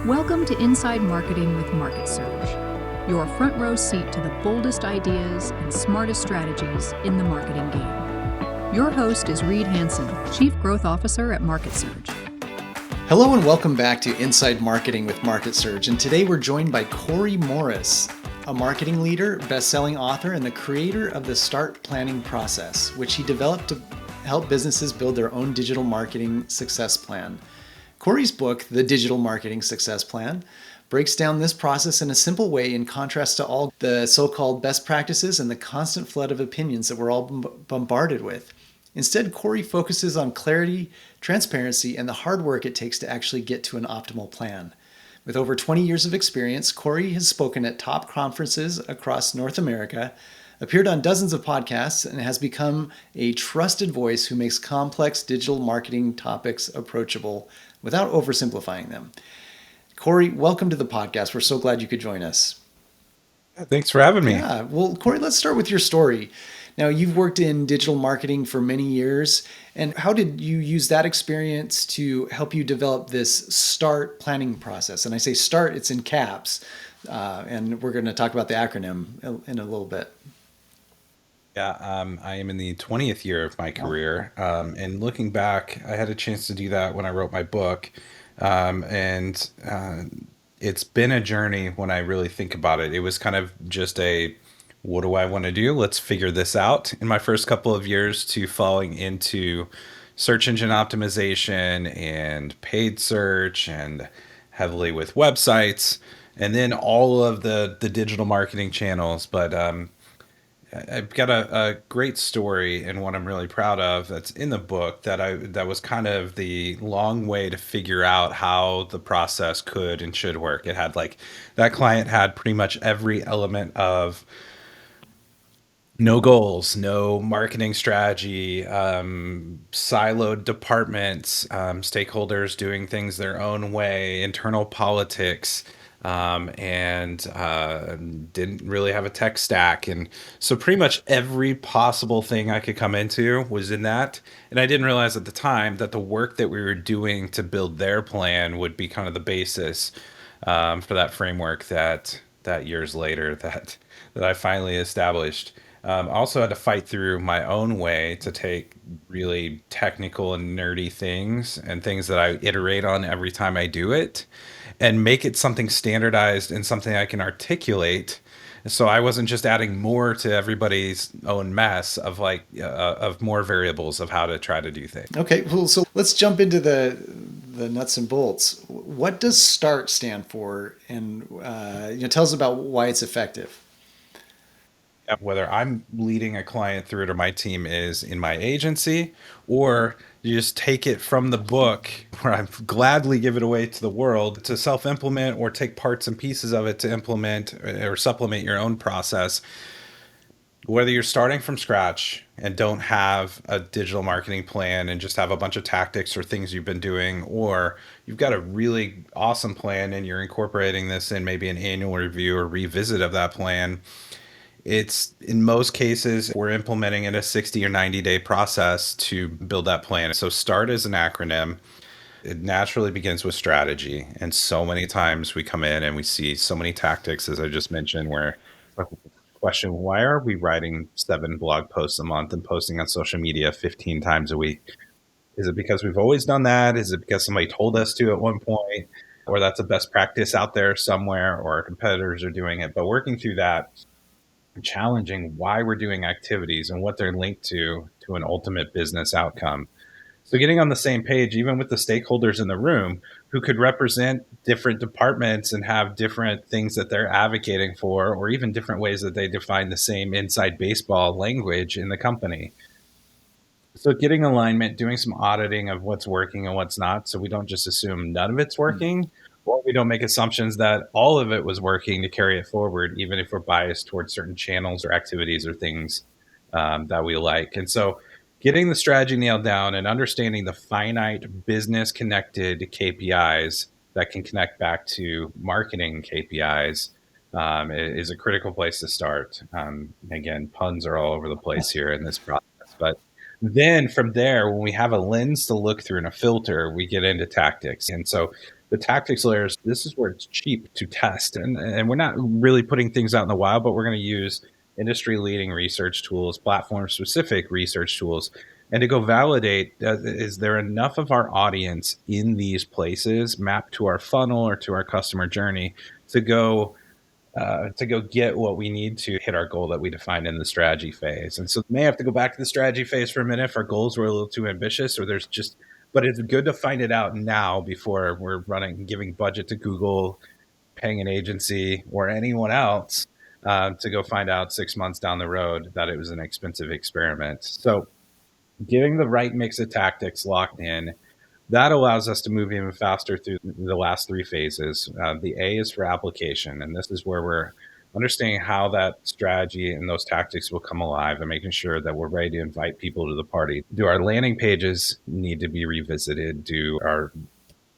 Welcome to Inside Marketing with Market Surge, your front row seat to the boldest ideas and smartest strategies in the marketing game. Your host is Reed Hansen, Chief Growth Officer at Market Surge. Hello and welcome back to Inside Marketing with Market Surge. And today we're joined by Corey Morris, a marketing leader, best-selling author, and the creator of the Start Planning process, which he developed to help businesses build their own digital marketing success plan. Corey's book, The Digital Marketing Success Plan, breaks down this process in a simple way in contrast to all the so-called best practices and the constant flood of opinions that we're all bombarded with. Instead, Corey focuses on clarity, transparency, and the hard work it takes to actually get to an optimal plan. With over 20 years of experience, Corey has spoken at top conferences across North America, appeared on dozens of podcasts, and has become a trusted voice who makes complex digital marketing topics approachable without oversimplifying them. Corey, welcome to the podcast. We're so glad you could join us. Thanks for having me. Yeah, well, Corey, let's start with your story. Now, you've worked in digital marketing for many years, and how did you use that experience to help you develop this START planning process? And I say START, it's in caps, and we're going to talk about the acronym in a little bit. Yeah, I am in the 20th year of my career, and looking back, I had a chance to do that when I wrote my book, and it's been a journey when I really think about it. It was kind of just what do I want to do? Let's figure this out. In my first couple of years to falling into search engine optimization and paid search and heavily with websites, and then all of the digital marketing channels. But I've got a great story and one I'm really proud of that's in the book that was kind of the long way to figure out how the process could and should work. It had that client had pretty much every element of no goals, no marketing strategy, siloed departments, stakeholders doing things their own way, internal politics, and didn't really have a tech stack. And so pretty much every possible thing I could come into was in that. And I didn't realize at the time that the work that we were doing to build their plan would be kind of the basis for that framework that years later that I finally established. I also had to fight through my own way to take really technical and nerdy things and things that I iterate on every time I do it and make it something standardized and something I can articulate. So I wasn't just adding more to everybody's own mess of of more variables of how to try to do things. Okay, well, so let's jump into the nuts and bolts. What does START stand for? And tell us about why it's effective. Whether I'm leading a client through it or my team is in my agency, or you just take it from the book where I gladly give it away to the world to self-implement or take parts and pieces of it to implement or supplement your own process. Whether you're starting from scratch and don't have a digital marketing plan and just have a bunch of tactics or things you've been doing, or you've got a really awesome plan and you're incorporating this in maybe an annual review or revisit of that plan, it's in most cases, we're implementing in a 60 or 90 day process to build that plan. So START is an acronym. It naturally begins with strategy. And so many times we come in and we see so many tactics, as I just mentioned, where question, why are we writing 7 blog posts a month and posting on social media 15 times a week? Is it because we've always done that? Is it because somebody told us to at one point? Or that's a best practice out there somewhere, or our competitors are doing it? But working through that, challenging why we're doing activities and what they're linked to an ultimate business outcome. So getting on the same page, even with the stakeholders in the room who could represent different departments and have different things that they're advocating for, or even different ways that they define the same inside baseball language in the company. So getting alignment, doing some auditing of what's working and what's not, so we don't just assume none of it's working, or we don't make assumptions that all of it was working to carry it forward, even if we're biased towards certain channels or activities or things that we like. And so getting the strategy nailed down and understanding the finite business connected KPIs that can connect back to marketing KPIs is a critical place to start. Again, puns are all over the place here in this process, but then from there, when we have a lens to look through and a filter, we get into tactics. And so The tactics layers, this is where it's cheap to test. And we're not really putting things out in the wild, but we're going to use industry leading research tools, platform specific research tools, and to go validate is there enough of our audience in these places mapped to our funnel or to our customer journey to go get what we need to hit our goal that we defined in the strategy phase. And so we may have to go back to the strategy phase for a minute if our goals were a little too ambitious, or there's just, but it's good to find it out now before we're giving budget to Google, paying an agency or anyone else to go find out 6 months down the road that it was an expensive experiment. So getting the right mix of tactics locked in, that allows us to move even faster through the last three phases. The A is for application, and this is where we're understanding how that strategy and those tactics will come alive and making sure that we're ready to invite people to the party. Do our landing pages need to be revisited? Do our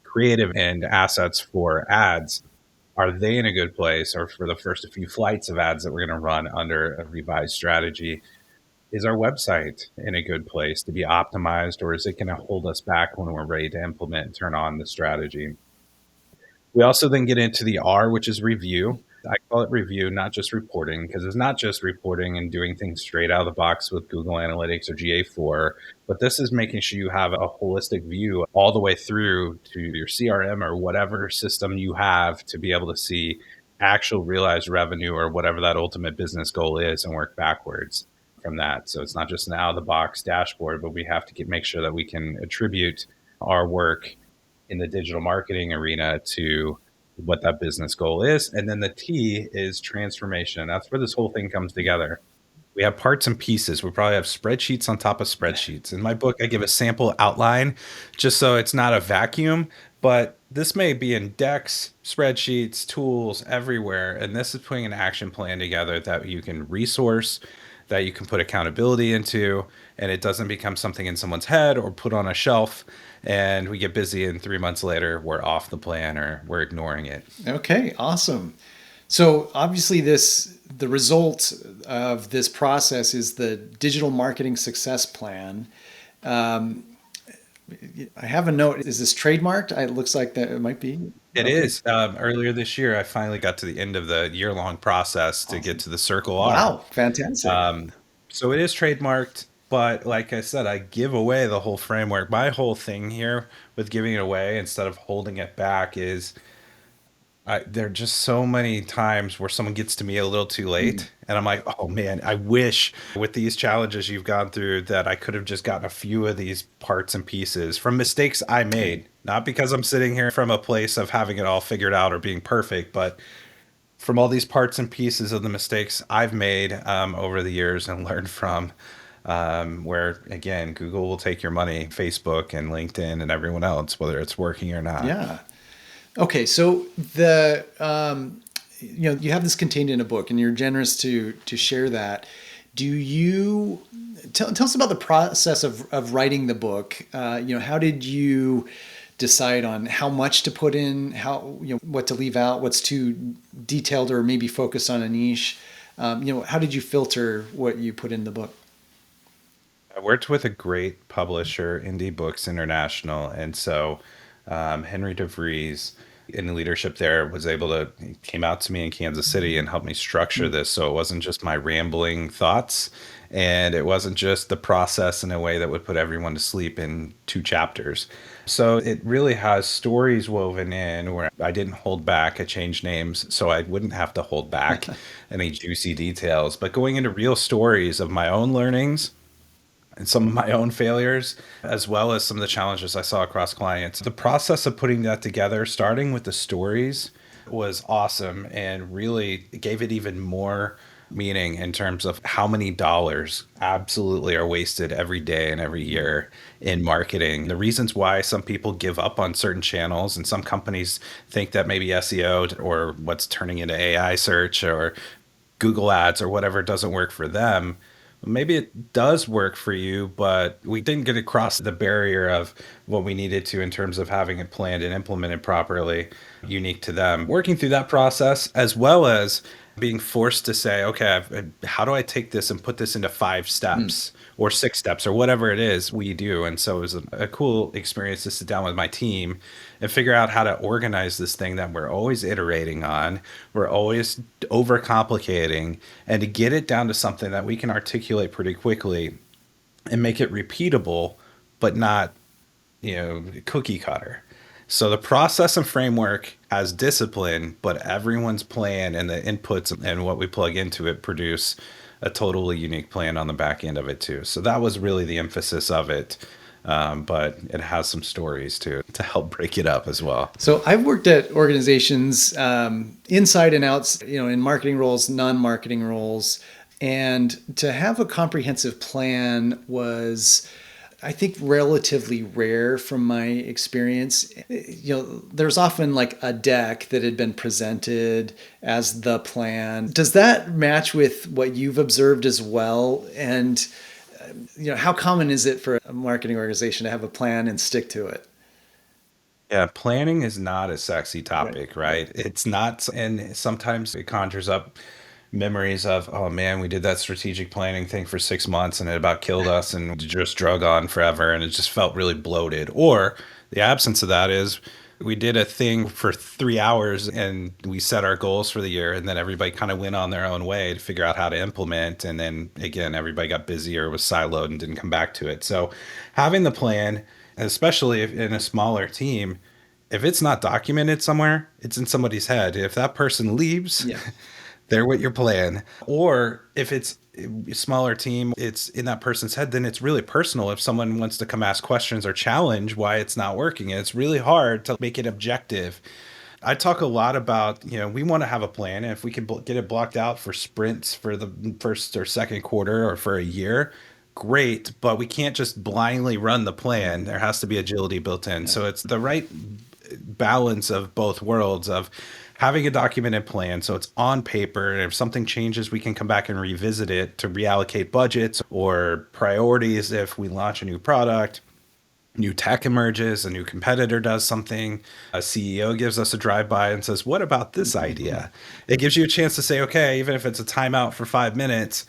creative and assets for ads, are they in a good place? Or for the first few flights of ads that we're going to run under a revised strategy, is our website in a good place to be optimized, or is it going to hold us back when we're ready to implement and turn on the strategy? We also then get into the R, which is review. I call it review, not just reporting, because it's not just reporting and doing things straight out of the box with Google Analytics or GA4, but this is making sure you have a holistic view all the way through to your CRM or whatever system you have to be able to see actual realized revenue or whatever that ultimate business goal is and work backwards from that. So it's not just an out of the box dashboard, but we have to make sure that we can attribute our work in the digital marketing arena to what that business goal is. And then the T is transformation. That's where this whole thing comes together. We have parts and pieces. We probably have spreadsheets on top of spreadsheets. In my book, I give a sample outline just so it's not a vacuum, but this may be in decks, spreadsheets, tools, everywhere. And this is putting an action plan together that you can resource, that you can put accountability into, and it doesn't become something in someone's head or put on a shelf. And we get busy, and 3 months later, we're off the plan or we're ignoring it. Okay, awesome. So obviously the result of this process is the digital marketing success plan. I have a note. Is this trademarked? It looks like that it might be. It Okay. is. Earlier this year, I finally got to the end of the year-long process to get to the Circle R. Wow, fantastic. So it is trademarked, but like I said, I give away the whole framework. My whole thing here with giving it away instead of holding it back is there are just so many times where someone gets to me a little too late, and I'm like, oh man, I wish with these challenges you've gone through that I could have just gotten a few of these parts and pieces from mistakes I made. Not because I'm sitting here from a place of having it all figured out or being perfect, but from all these parts and pieces of the mistakes I've made over the years and learned from. Where again, Google will take your money, Facebook and LinkedIn and everyone else, whether it's working or not. Yeah. Okay, so the you have this contained in a book, and you're generous to share that. Do you tell us about the process of writing the book? How did you decide on how much to put in, what to leave out, what's too detailed or maybe focused on a niche? How did you filter what you put in the book? I worked with a great publisher, Indie Books International, and so Henry DeVries in leadership there was able to came out to me in Kansas City and helped me structure this, so it wasn't just my rambling thoughts, and it wasn't just the process in a way that would put everyone to sleep in 2 chapters. So it really has stories woven in where I didn't hold back. I changed names so I wouldn't have to hold back any juicy details, but going into real stories of my own learnings and some of my own failures, as well as some of the challenges I saw across clients. The process of putting that together, starting with the stories, was awesome and really gave it even more meaning in terms of how many dollars absolutely are wasted every day and every year in marketing. The reasons why some people give up on certain channels and some companies think that maybe SEO or what's turning into AI search or Google ads or whatever doesn't work for them. Maybe it does work for you, but we didn't get across the barrier of what we needed to in terms of having it planned and implemented properly, unique to them. Working through that process, as well as being forced to say, okay, how do I take this and put this into 5 steps or 6 steps or whatever it is we do? And so it was a cool experience to sit down with my team and figure out how to organize this thing that we're always iterating on, we're always overcomplicating, and to get it down to something that we can articulate pretty quickly and make it repeatable, but not, cookie cutter. So the process and framework has discipline, but everyone's plan and the inputs and what we plug into it produce a totally unique plan on the back end of it too. So that was really the emphasis of it. But it has some stories to help break it up as well. So I've worked at organizations inside and out, in marketing roles, non-marketing roles, and to have a comprehensive plan was, I think, relatively rare from my experience. There's often like a deck that had been presented as the plan. Does that match with what you've observed as well? And how common is it for a marketing organization to have a plan and stick to it? Yeah, planning is not a sexy topic, right? It's not, and sometimes it conjures up memories of, oh man, we did that strategic planning thing for 6 months and it about killed us and just drug on forever and it just felt really bloated. Or the absence of that is we did a thing for 3 hours and we set our goals for the year and then everybody kind of went on their own way to figure out how to implement. And then again, everybody got busy or was siloed and didn't come back to it. So having the plan, especially if in a smaller team, if it's not documented somewhere, it's in somebody's head. If that person leaves, Yeah. they're with your plan. Or if it's a smaller team, it's in that person's head, then it's really personal. If someone wants to come ask questions or challenge why it's not working, it's really hard to make it objective. I talk a lot about, we want to have a plan. And if we can get it blocked out for sprints for the first or second quarter or for a year, great. But we can't just blindly run the plan. There has to be agility built in. So it's the right balance of both worlds of having a documented plan so it's on paper, and if something changes we can come back and revisit it to reallocate budgets or priorities. If we launch a new product, new tech emerges, a new competitor does something, a CEO gives us a drive-by and says, what about this idea? It gives you a chance to say, okay, even if it's a timeout for 5 minutes,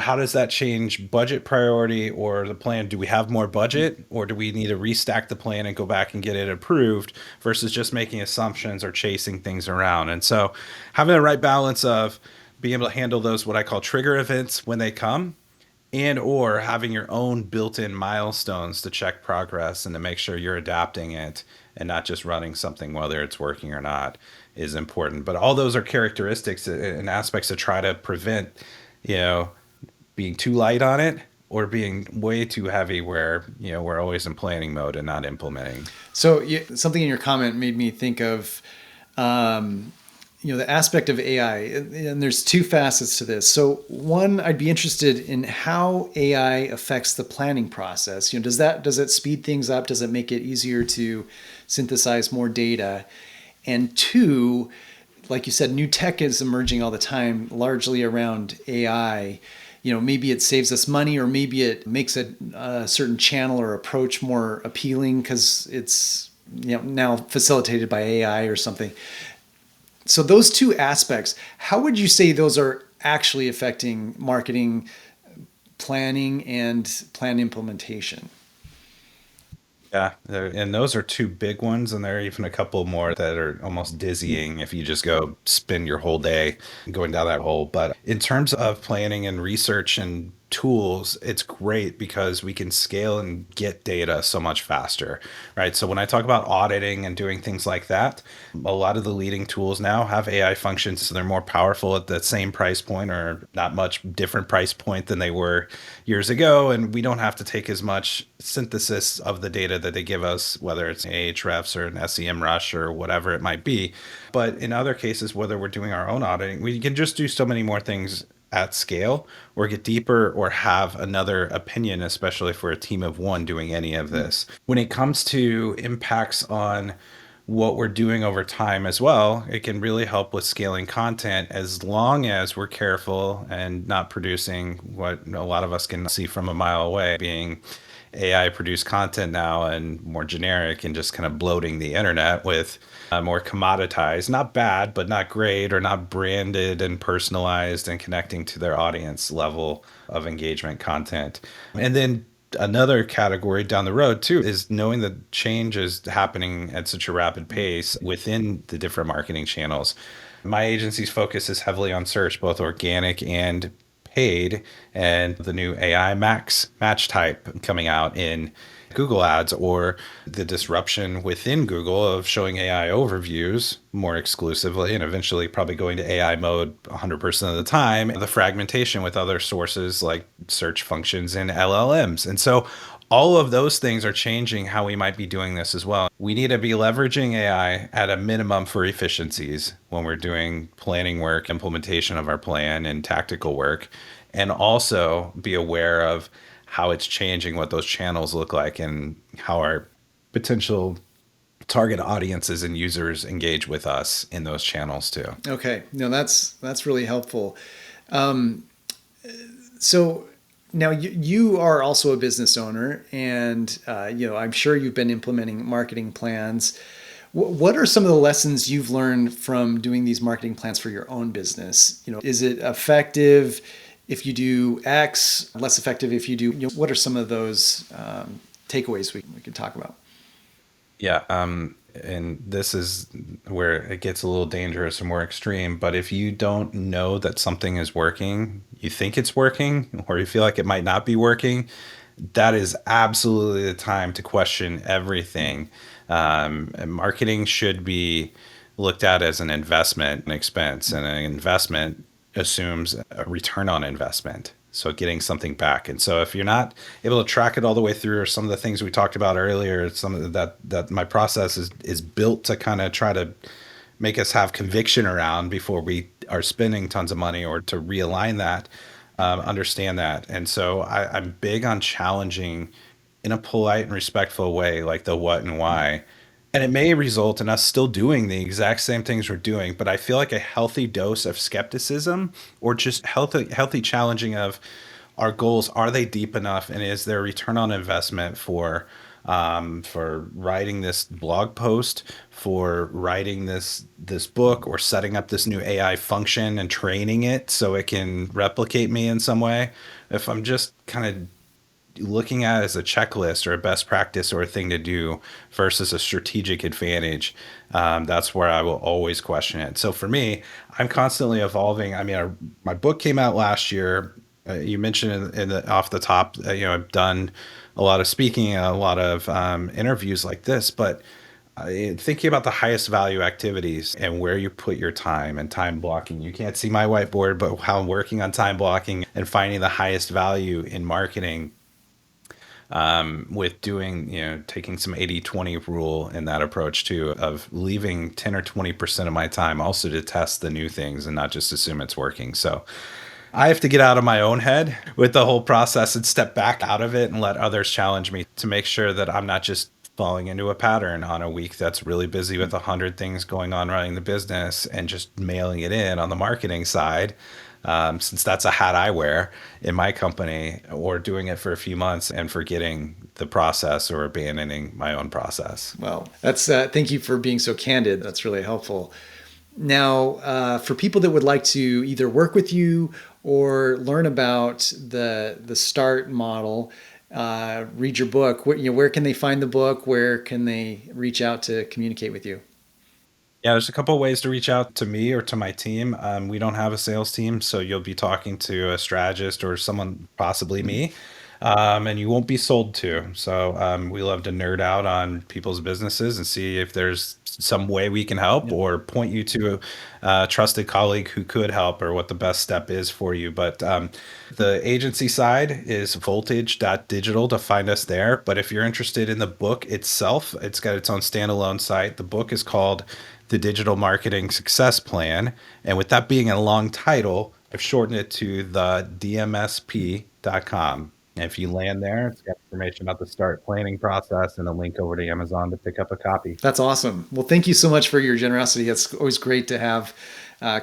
how does that change budget priority or the plan? Do we have more budget or do we need to restack the plan and go back and get it approved versus just making assumptions or chasing things around? And so having the right balance of being able to handle those, what I call trigger events when they come, and or having your own built-in milestones to check progress and to make sure you're adapting it and not just running something whether it's working or not is important. But all those are characteristics and aspects to try to prevent, being too light on it or being way too heavy where, we're always in planning mode and not implementing. So something in your comment made me think of, the aspect of AI, and there's two facets to this. So one, I'd be interested in how AI affects the planning process. Does it speed things up? Does it make it easier to synthesize more data? And two, like you said, new tech is emerging all the time, largely around AI. Maybe it saves us money, or maybe it makes a certain channel or approach more appealing because it's now facilitated by AI or something. So those two aspects, how would you say those are actually affecting marketing, planning, and plan implementation? Yeah, and those are two big ones, and there are even a couple more that are almost dizzying if you just go spend your whole day going down that hole. But in terms of planning and research and tools, it's great because we can scale and get data so much faster, right? So when I talk about auditing and doing things like that, a lot of the leading tools now have AI functions, so they're more powerful at the same price point or not much different price point than they were years ago. And we don't have to take as much synthesis of the data that they give us, whether it's Ahrefs or an SEMrush or whatever it might be. But in other cases, whether we're doing our own auditing, we can just do so many more things at scale or get deeper or have another opinion, especially if we're a team of one doing any of this. When it comes to impacts on what we're doing over time as well, it can really help with scaling content as long as we're careful and not producing what a lot of us can see from a mile away, being AI produced content now and more generic and just kind of bloating the internet with more commoditized, not bad, but not great or not branded and personalized and connecting to their audience level of engagement content. And then another category down the road too is knowing that change is happening at such a rapid pace within the different marketing channels. My agency's focus is heavily on search, both organic and paid, and the new AI max match type coming out in Google Ads, or the disruption within Google of showing AI overviews more exclusively and eventually probably going to AI mode 100% of the time, the fragmentation with other sources like search functions and LLMs. And so all of those things are changing how we might be doing this as well. We need to be leveraging AI at a minimum for efficiencies when we're doing planning work, implementation of our plan, and tactical work, and also be aware of how it's changing what those channels look like and how our potential target audiences and users engage with us in those channels too. Okay, no, that's really helpful. So now you are also a business owner, and I'm sure you've been implementing marketing plans. What are some of the lessons you've learned from doing these marketing plans for your own business? Is it effective if you do X, less effective if you do? What are some of those takeaways we could talk about? Yeah, and this is where it gets a little dangerous and more extreme. But if you don't know that something is working, you think it's working, or you feel like it might not be working, that is absolutely the time to question everything. And marketing should be looked at as an investment, an expense, and an investment assumes a return on investment. So getting something back. And so if you're not able to track it all the way through, or some of the things we talked about earlier, some of that my process is built to kind of try to make us have conviction around before we are spending tons of money, or to realign that, understand that. And so I'm big on challenging in a polite and respectful way, like the what and why. And it may result in us still doing the exact same things we're doing, but I feel like a healthy dose of skepticism, or just healthy challenging of our goals. Are they deep enough, and is there a return on investment for writing this blog post, for writing this book, or setting up this new AI function and training it so it can replicate me in some way? If I'm just kind of looking at it as a checklist or a best practice or a thing to do versus a strategic advantage, that's where I will always question it. So for me, I'm constantly evolving. I mean, my book came out last year. You mentioned off the top, I've done a lot of speaking, a lot of interviews like this, but thinking about the highest value activities and where you put your time and time blocking. You can't see my whiteboard, but how I'm working on time blocking and finding the highest value in marketing, with doing, taking some 80-20 rule in that approach too, of leaving 10 or 20% of my time also to test the new things and not just assume it's working. So I have to get out of my own head with the whole process and step back out of it and let others challenge me to make sure that I'm not just falling into a pattern on a week that's really busy with 100 things going on running the business and just mailing it in on the marketing side, since that's a hat I wear in my company, or doing it for a few months and forgetting the process or abandoning my own process. Well, that's thank you for being so candid. That's really helpful. Now, for people that would like to either work with you or learn about the START model, read your book, where can they find the book? Where can they reach out to communicate with you? Yeah, there's a couple of ways to reach out to me or to my team. We don't have a sales team, so you'll be talking to a strategist or someone, possibly me, and you won't be sold to. So we love to nerd out on people's businesses and see if there's some way we can help, or point you to a trusted colleague who could help, or what the best step is for you. But the agency side is voltage.digital to find us there. But if you're interested in the book itself, it's got its own standalone site. The book is called The Digital Marketing Success Plan. And with that being a long title, I've shortened it to the DMSP.com. And if you land there, it's got information about the START planning process and a link over to Amazon to pick up a copy. That's awesome. Well, thank you so much for your generosity. It's always great to have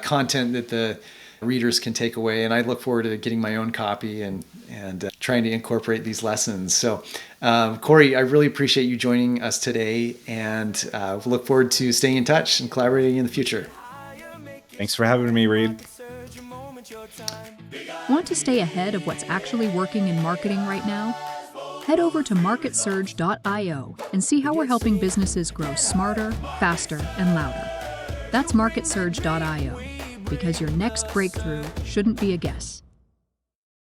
content that readers can take away. And I look forward to getting my own copy and trying to incorporate these lessons. So, Corey, I really appreciate you joining us today, and look forward to staying in touch and collaborating in the future. Thanks for having me, Reed. Want to stay ahead of what's actually working in marketing right now? Head over to marketsurge.io and see how we're helping businesses grow smarter, faster, and louder. That's marketsurge.io, because your next breakthrough shouldn't be a guess.